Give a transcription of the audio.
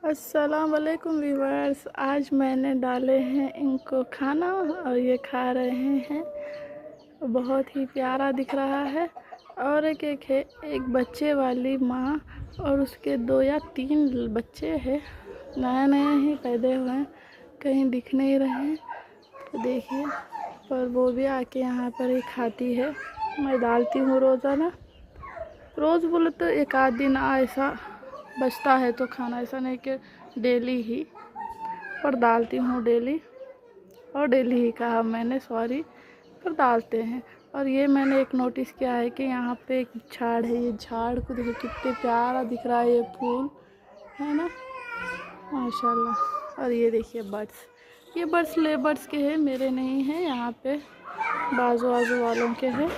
अस्सलाम वालेकुम व्यूअर्स। आज मैंने डाले हैं इनको खाना और ये खा रहे हैं। बहुत ही प्यारा दिख रहा है। और एक है एक बच्चे वाली माँ और उसके 2 या 3 बच्चे हैं। नया नया ही पैदा हुए हैं, कहीं दिख नहीं रहे हैं। तो देखिए, पर वो भी आके यहाँ पर ही खाती है। मैं डालती हूँ रोज़ाना, रोज़ बोले तो एक आध दिन ऐसा बचता है तो खाना, ऐसा नहीं कि डेली ही, पर डालती हूँ डेली। और डेली ही कहा मैंने, सॉरी, पर डालते हैं। और ये मैंने एक नोटिस किया है कि यहाँ पे एक झाड़ है। ये झाड़ को देखो कितने प्यारा दिख रहा है, ये फूल है ना, माशाल्लाह। और ये देखिए बर्ड्स, ये बर्ड्स लेबर्ड्स के हैं, मेरे नहीं हैं। यहाँ पे बाजू बाजू वालों के हैं।